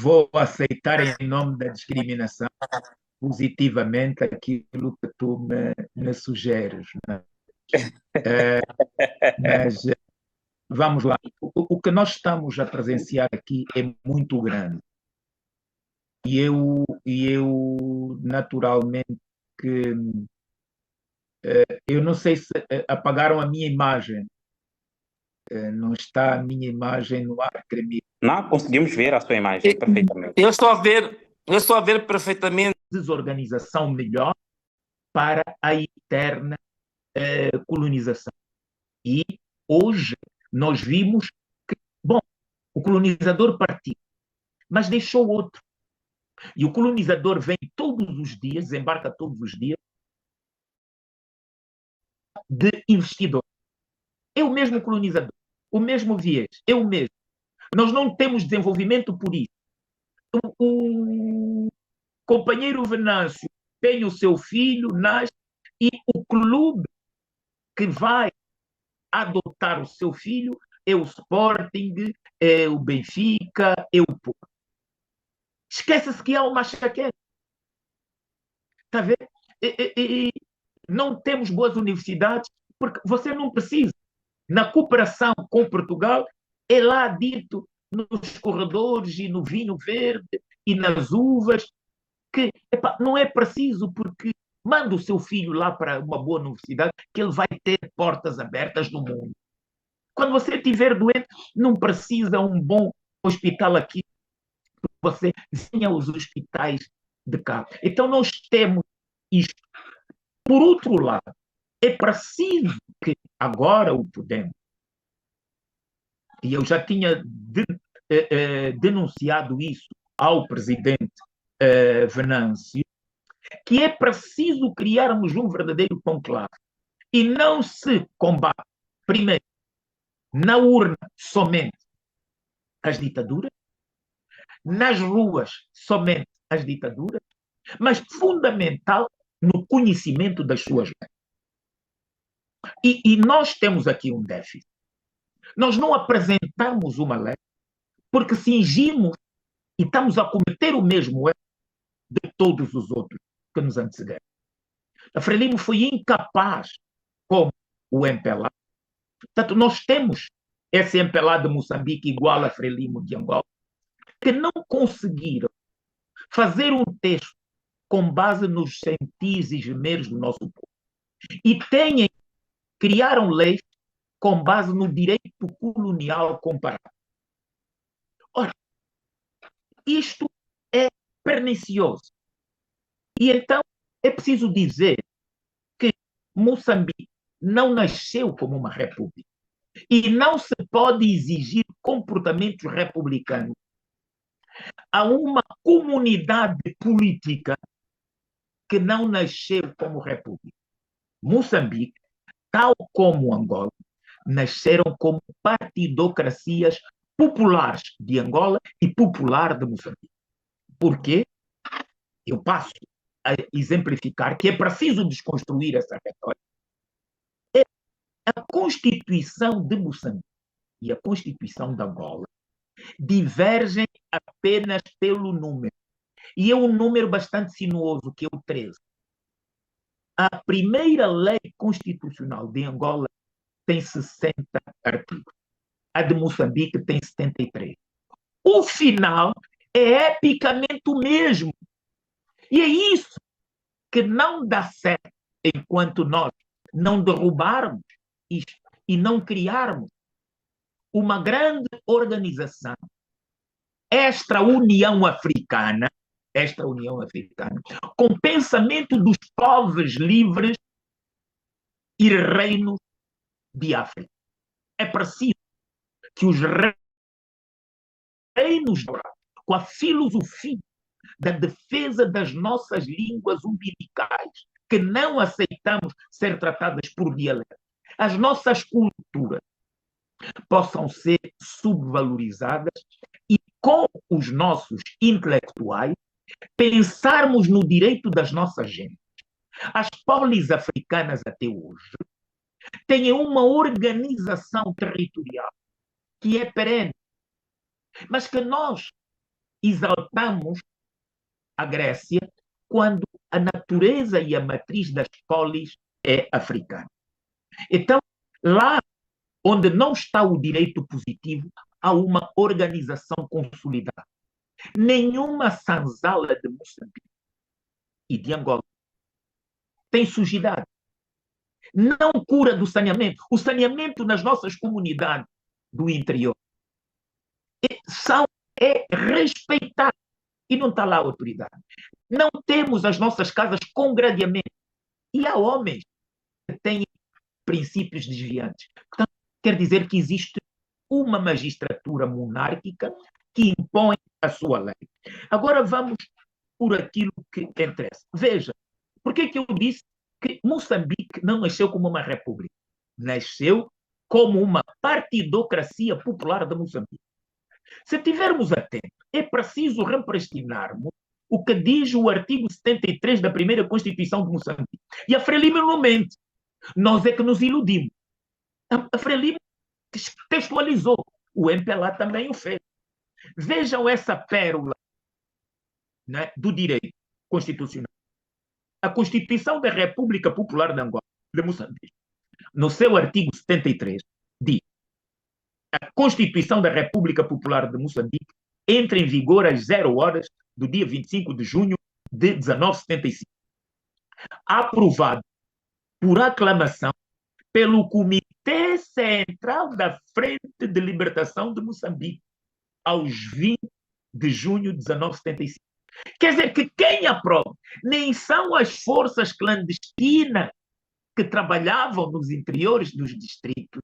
vou aceitar em nome da discriminação positivamente aquilo que tu me sugeres, né? Mas vamos lá. O que nós estamos a presenciar aqui é muito grande. E eu naturalmente, que eu não sei se apagaram a minha imagem. Não está a minha imagem no ar, creio. Não, conseguimos ver a sua imagem perfeitamente. Eu estou a ver perfeitamente. Desorganização melhor para a eterna colonização. E hoje nós vimos que, bom, o colonizador partiu, mas deixou outro. E o colonizador vem todos os dias, desembarca todos os dias, de investidor. É o mesmo colonizador, o mesmo viés, é o mesmo. Nós não temos desenvolvimento por isso. O companheiro Venâncio tem o seu filho, nasce, e o clube que vai adotar o seu filho é o Sporting, é o Benfica, é o Porto. Esquece-se que há uma chaqueta. Está a ver? Não temos boas universidades porque você não precisa. Na cooperação com Portugal, é lá dito nos corredores e no vinho verde e nas uvas que não é preciso, porque manda o seu filho lá para uma boa universidade que ele vai ter portas abertas no mundo. Quando você estiver doente, não precisa um bom hospital aqui, você venha aos hospitais de cá. Então nós temos isto. Por outro lado, é preciso que agora o podemos, e eu já tinha denunciado isso ao presidente Venâncio, que é preciso criarmos um verdadeiro conclave e não se combate, primeiro, na urna somente as ditaduras, nas ruas somente as ditaduras, mas fundamental no conhecimento das suas leis. E nós temos aqui um déficit. Nós não apresentamos uma lei porque fingimos e estamos a cometer o mesmo erro de todos os outros que nos antecederam. A Frelimo foi incapaz, como o MPLA. Portanto, nós temos esse MPLA de Moçambique igual a Frelimo de Angola, que não conseguiram fazer um texto com base nos sentidos e gemeres do nosso povo. E criaram leis com base no direito colonial comparado. Ora, isto é pernicioso. E então é preciso dizer que Moçambique não nasceu como uma república. E não se pode exigir comportamentos republicanos a uma comunidade política que não nasceu como república. Moçambique, tal como Angola, nasceram como partidocracias populares de Angola e popular de Moçambique. Por quê? Eu passo a exemplificar que é preciso desconstruir essa retórica. A Constituição de Moçambique e a Constituição de Angola divergem apenas pelo número. E é um número bastante sinuoso, que é o 13. A primeira lei constitucional de Angola tem 60 artigos. A de Moçambique tem 73. O final é epicamente o mesmo. E é isso que não dá certo enquanto nós não derrubarmos isto e não criarmos uma grande organização, esta União Africana, com pensamento dos povos livres e reinos de África. É preciso que os reinos, com a filosofia da defesa das nossas línguas umbilicais, que não aceitamos ser tratadas por dialeto, as nossas culturas possam ser subvalorizadas e, com os nossos intelectuais, pensarmos no direito das nossas gentes. As polis africanas até hoje têm uma organização territorial que é perene, mas que nós exaltamos a Grécia quando a natureza e a matriz das polis é africana. Então, lá onde não está o direito positivo, há uma organização consolidada. Nenhuma senzala de Moçambique e de Angola tem sujidade. Não cura do saneamento. O saneamento nas nossas comunidades do interior é respeitado. E não está lá a autoridade. Não temos as nossas casas com gradeamento. E há homens que têm princípios desviantes. Portanto, quer dizer que existe uma magistratura monárquica que impõe a sua lei. Agora vamos por aquilo que interessa. Veja, por que eu disse que Moçambique não nasceu como uma república? Nasceu como uma partidocracia popular de Moçambique. Se estivermos atentos, é preciso repristinarmos o que diz o artigo 73 da primeira Constituição de Moçambique. E a Frelimo não mente. Nós é que nos iludimos. A Frelimo textualizou. O MPLA também o fez. Vejam essa pérola, né, do direito constitucional. A Constituição da República Popular de Angola, de Moçambique, no seu artigo 73, diz: a Constituição da República Popular de Moçambique entra em vigor às 0 horas do dia 25 de junho de 1975. Aprovado por aclamação pelo Comitê Central da Frente de Libertação de Moçambique, aos 20 de junho de 1975. Quer dizer que quem aprova nem são as forças clandestinas que trabalhavam nos interiores dos distritos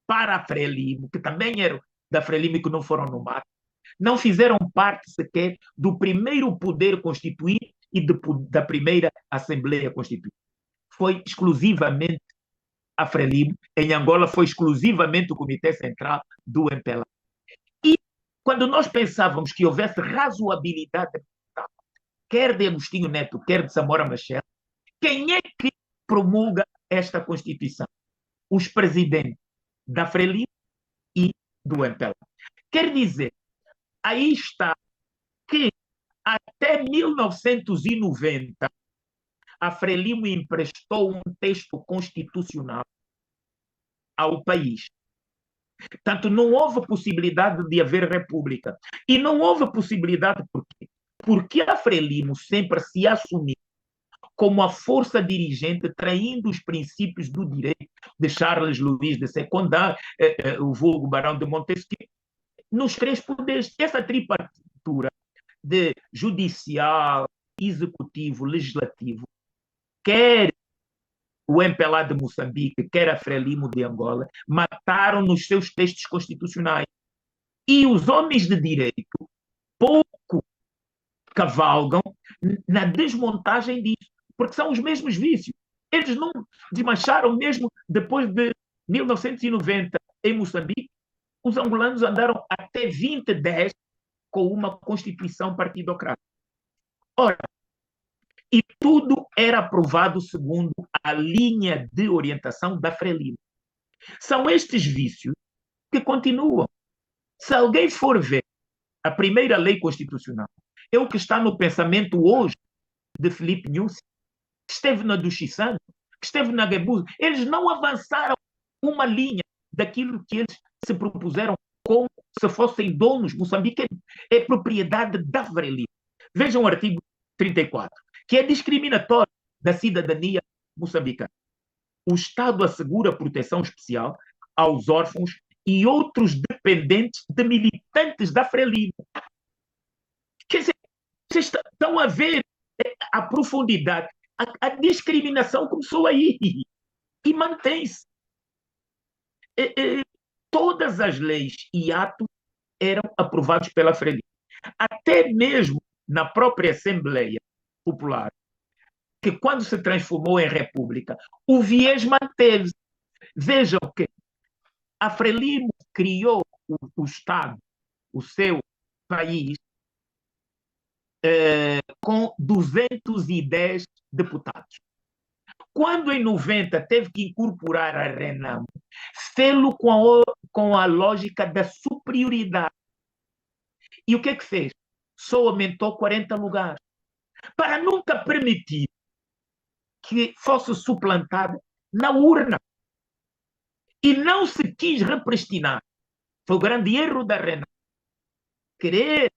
para a Frelimo, que também eram da Frelimo e que não foram no mato, não fizeram parte sequer do primeiro poder constituído e da primeira Assembleia Constituinte. Foi exclusivamente a Frelimo. Em Angola foi exclusivamente o Comitê Central do MPLA. E quando nós pensávamos que houvesse razoabilidade, quer de Agostinho Neto, quer de Samora Machel, quem é que promulga esta Constituição? Os presidentes da Frelimo e do MPLA. Quer dizer, aí está que até 1990 a Frelimo emprestou um texto constitucional ao país. Portanto, não houve possibilidade de haver república. E não houve possibilidade por quê? Porque a Frelimo sempre se assumiu como a força dirigente, traindo os princípios do direito de Charles Louis de Secondá, o vulgo Barão de Montesquieu, nos três poderes. Essa tripartitura de judicial, executivo, legislativo, quer o MPLA de Moçambique, quer a Frelimo de Angola, mataram nos seus textos constitucionais. E os homens de direito pouco cavalgam na desmontagem disso, porque são os mesmos vícios. Eles não desmancharam mesmo depois de 1990 em Moçambique. Os angolanos andaram até 2010 com uma constituição partidocrática. Ora, e tudo era aprovado segundo a linha de orientação da Frelimo. São estes vícios que continuam. Se alguém for ver a primeira lei constitucional, é o que está no pensamento hoje de Filipe Nyusi, que esteve na do Chissano, que esteve na Guebuza. Eles não avançaram uma linha daquilo que eles se propuseram como se fossem donos. Moçambique é propriedade da Frelimo. Vejam o artigo 34, que é discriminatório da cidadania moçambicana. O Estado assegura proteção especial aos órfãos e outros dependentes de militantes da Frelimo. Quer dizer, vocês estão a ver a profundidade. A discriminação começou aí e mantém-se. Todas as leis e atos eram aprovados pela Frelimo. Até mesmo na própria Assembleia Popular, que quando se transformou em república, o viés manteve-se. Vejam que a Frelimo criou o Estado, o seu país, com 210 deputados. Quando em 90 teve que incorporar a Renamo, fê-lo com a lógica da superioridade. E o que é que fez? só aumentou 40 lugares, para nunca permitir que fosse suplantada na urna. E não se quis repristinar. Foi o grande erro da Renata. Querer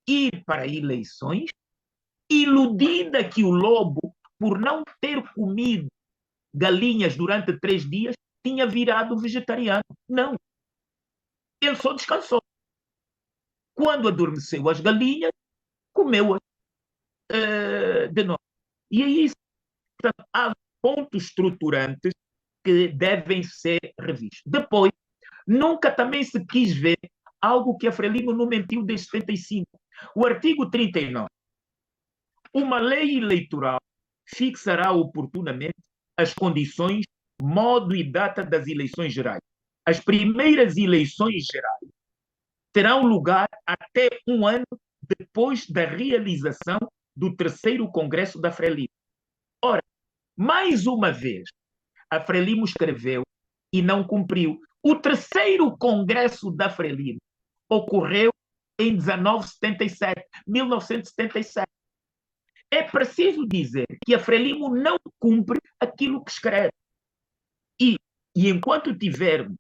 ir para eleições, iludida que o lobo, por não ter comido galinhas durante 3 dias, tinha virado vegetariano. Não. Ele só descansou. Quando adormeceu as galinhas, comeu-as de novo. E é isso. Portanto, há pontos estruturantes que devem ser revistos. Depois, nunca também se quis ver algo que a Frelimo não mentiu desde 75. O artigo 39. Uma lei eleitoral fixará oportunamente as condições, modo e data das eleições gerais. As primeiras eleições gerais terão lugar até 1 ano depois da realização do 3º Congresso da Frelimo. Ora, mais uma vez, a Frelimo escreveu e não cumpriu. O 3º Congresso da Frelimo ocorreu em 1977. É preciso dizer que a Frelimo não cumpre aquilo que escreve. E enquanto tivermos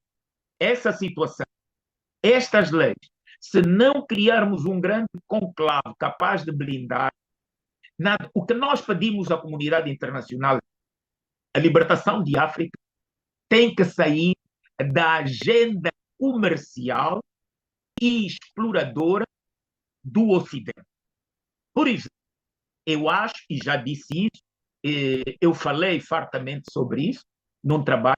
essa situação, estas leis, se não criarmos um grande conclave capaz de blindar, nada, o que nós pedimos à comunidade internacional, a libertação de África, tem que sair da agenda comercial e exploradora do Ocidente. Por isso, eu acho, e já disse isso, eu falei fartamente sobre isso, num trabalho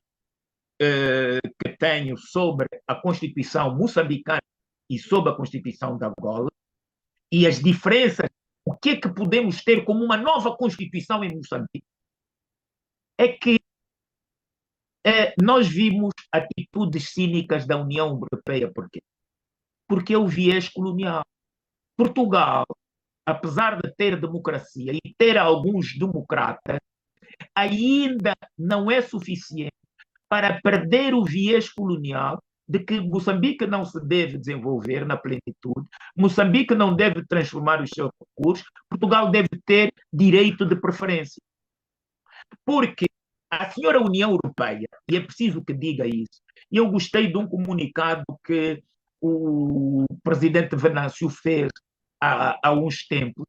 que tenho sobre a Constituição moçambicana e sobre a Constituição da Angola, e as diferenças, o que é que podemos ter como uma nova Constituição em Moçambique, é que nós vimos atitudes cínicas da União Europeia. Por quê? Porque é o viés colonial. Portugal, apesar de ter democracia e ter alguns democratas, ainda não é suficiente para perder o viés colonial de que Moçambique não se deve desenvolver na plenitude, Moçambique não deve transformar os seus recursos, Portugal deve ter direito de preferência. Porque a senhora União Europeia, e é preciso que diga isso, e eu gostei de um comunicado que o presidente Venâncio fez há uns tempos,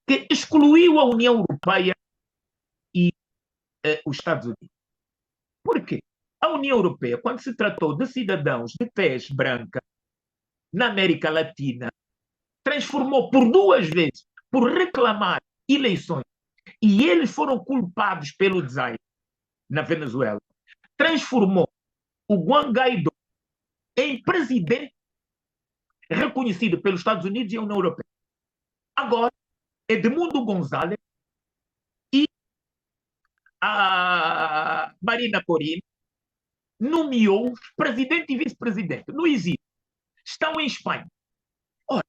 que excluiu a União Europeia e os Estados Unidos. Por quê? A União Europeia, quando se tratou de cidadãos de tez branca na América Latina, transformou por 2 vezes, por reclamar eleições, e eles foram culpados pelo desaire na Venezuela, transformou o Juan Guaidó em presidente reconhecido pelos Estados Unidos e a União Europeia. Agora, Edmundo González e a Marina Corina nomeou presidente e vice-presidente no exílio. Estão em Espanha. Ora,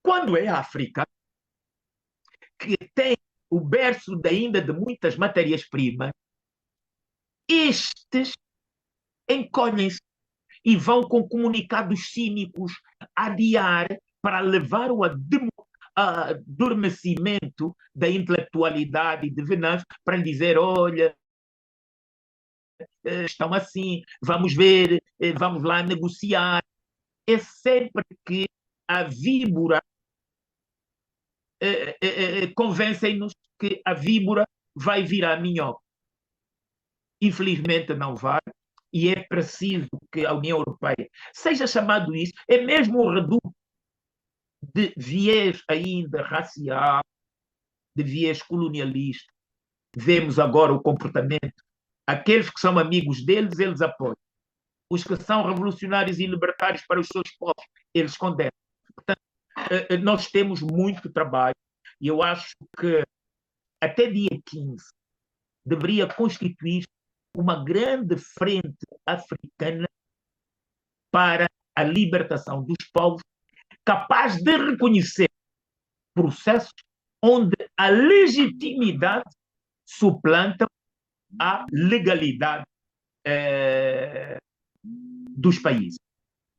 quando é a África, que tem o berço ainda de muitas matérias-primas, estes encolhem-se e vão com comunicados cínicos adiar para levar o adormecimento da intelectualidade de Venâncio para lhe dizer, olha, estão assim, vamos ver, vamos lá negociar. É sempre que a víbora convencem-nos que a víbora vai virar minhoca. Infelizmente não vai, e é preciso que a União Europeia seja chamado isso, é mesmo um reduto de viés ainda racial, de viés colonialista. Vemos agora o comportamento. Aqueles que são amigos deles, eles apoiam. Os que são revolucionários e libertários para os seus povos, eles condenam. Portanto, nós temos muito trabalho, e eu acho que até dia 15 deveria constituir uma grande frente africana para a libertação dos povos, capaz de reconhecer processos onde a legitimidade suplanta a legalidade dos países.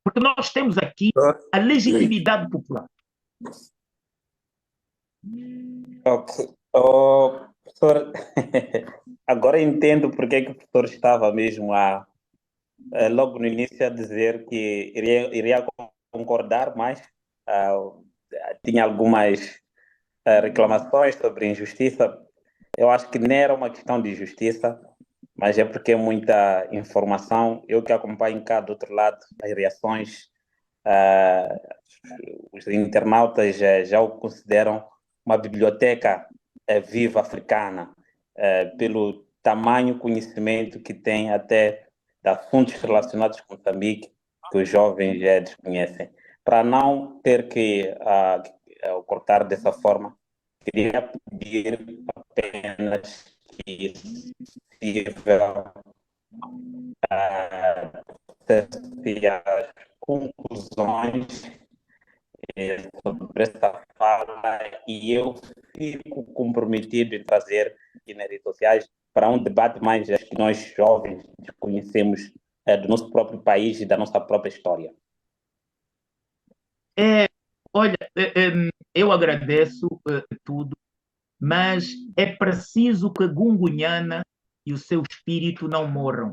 Porque nós temos aqui a legitimidade popular. Ok. Oh, professor, agora entendo porque é que o professor estava mesmo logo no início a dizer que iria concordar, mas ah, tinha algumas reclamações sobre injustiça. Eu acho que não era uma questão de justiça, mas é porque é muita informação. Eu que acompanho cá do outro lado as reações, ah, os internautas já o consideram uma biblioteca viva africana, pelo tamanho conhecimento que tem até de assuntos relacionados com Moçambique, que os jovens já desconhecem. Para não ter que cortar dessa forma, queria pedir apenas que, se possível, se as conclusões sobre essa fala e eu fico comprometido em trazer aqui nas redes sociais para um debate mais acho que nós jovens conhecemos do nosso próprio país e da nossa própria história. Olha, eu agradeço tudo, mas é preciso que Gungunhana e o seu espírito não morram.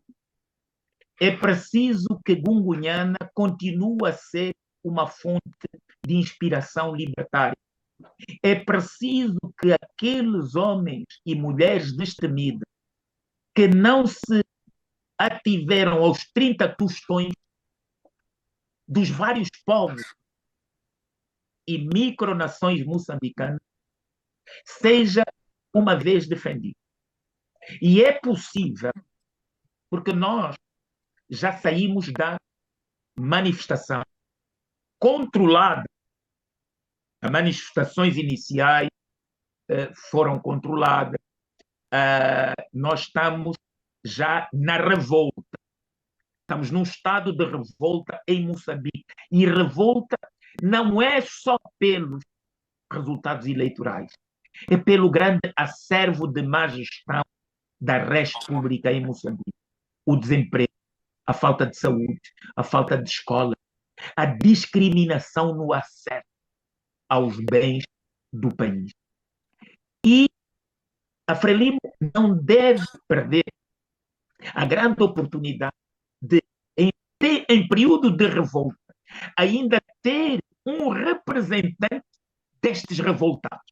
É preciso que Gungunhana continue a ser uma fonte de inspiração libertária. É preciso que aqueles homens e mulheres destemidos que não se ativeram aos 30 tostões dos vários povos e micronações moçambicanas seja uma vez defendido. E é possível, porque nós já saímos da manifestação controlada. As manifestações iniciais foram controladas. Nós estamos já na revolta. Estamos num estado de revolta em Moçambique. E revolta não é só pelos resultados eleitorais, é pelo grande acervo de má gestão da res pública em Moçambique. O desemprego, a falta de saúde, a falta de escola, a discriminação no acesso aos bens do país. E a Frelimo não deve perder a grande oportunidade de, em período de revolta, ainda ter um representante destes revoltados,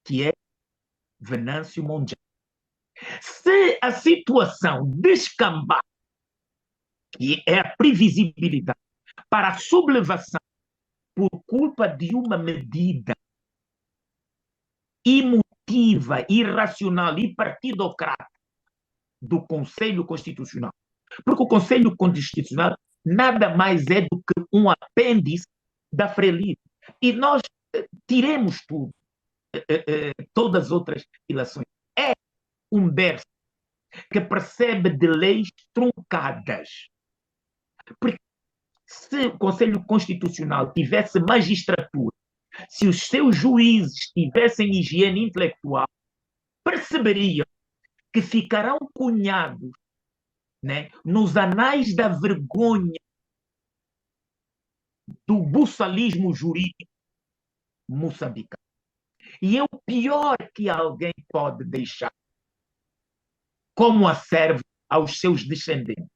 que é Venâncio Mondlane. Se a situação descambar, que é a previsibilidade, para a sublevação por culpa de uma medida emotiva, irracional e partidocrata do Conselho Constitucional, porque o Conselho Constitucional nada mais é do que um apêndice da Frelimo. E nós tiremos tudo, todas as outras ilações. É um berço que percebe de leis truncadas. Porque se o Conselho Constitucional tivesse magistratura, se os seus juízes tivessem higiene intelectual, perceberiam que ficarão cunhados, né, nos anais da vergonha do buçalismo jurídico moçambicano. E é o pior que alguém pode deixar como acervo aos seus descendentes.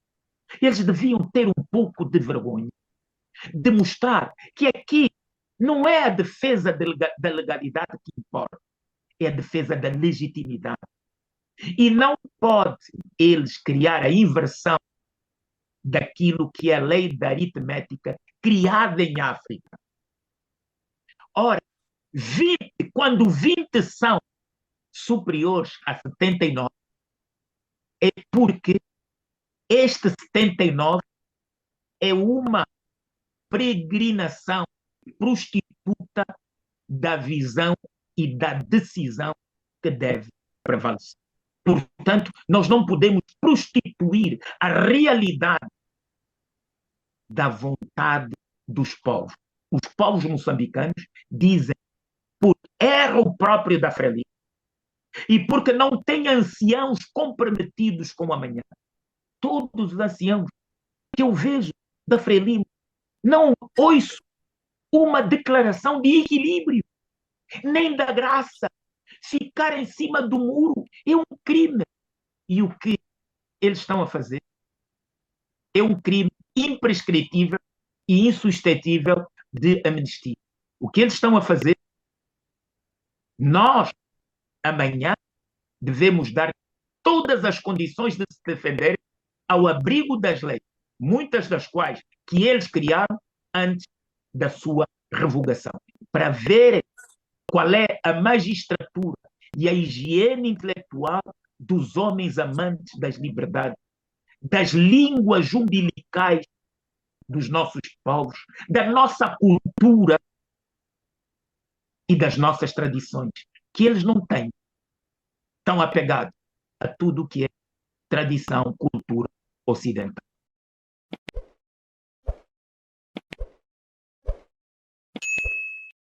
Eles deviam ter um pouco de vergonha, de mostrar que aqui não é a defesa da legalidade que importa, é a defesa da legitimidade. E não pode eles criar a inversão daquilo que é a lei da aritmética criada em África. Ora, 20, quando 20 são superiores a 79, é porque este 79 é uma peregrinação prostituta da visão e da decisão que deve prevalecer. Portanto, nós não podemos prostituir a realidade da vontade dos povos. Os povos moçambicanos dizem, por erro próprio da Frelimo, e porque não têm anciãos comprometidos com o amanhã. Todos os anciãos que eu vejo da Frelimo, não ouço uma declaração de equilíbrio, nem da graça. Ficar em cima do muro é um crime. E o que eles estão a fazer é um crime imprescritível e insuscetível de amnistia. O que eles estão a fazer, nós, amanhã, devemos dar todas as condições de se defender ao abrigo das leis, muitas das quais que eles criaram antes da sua revogação, para ver qual é a magistratura e a higiene intelectual dos homens amantes das liberdades, das línguas umbilicais dos nossos povos, da nossa cultura e das nossas tradições, que eles não têm. Estão apegados a tudo que é tradição, cultura ocidental.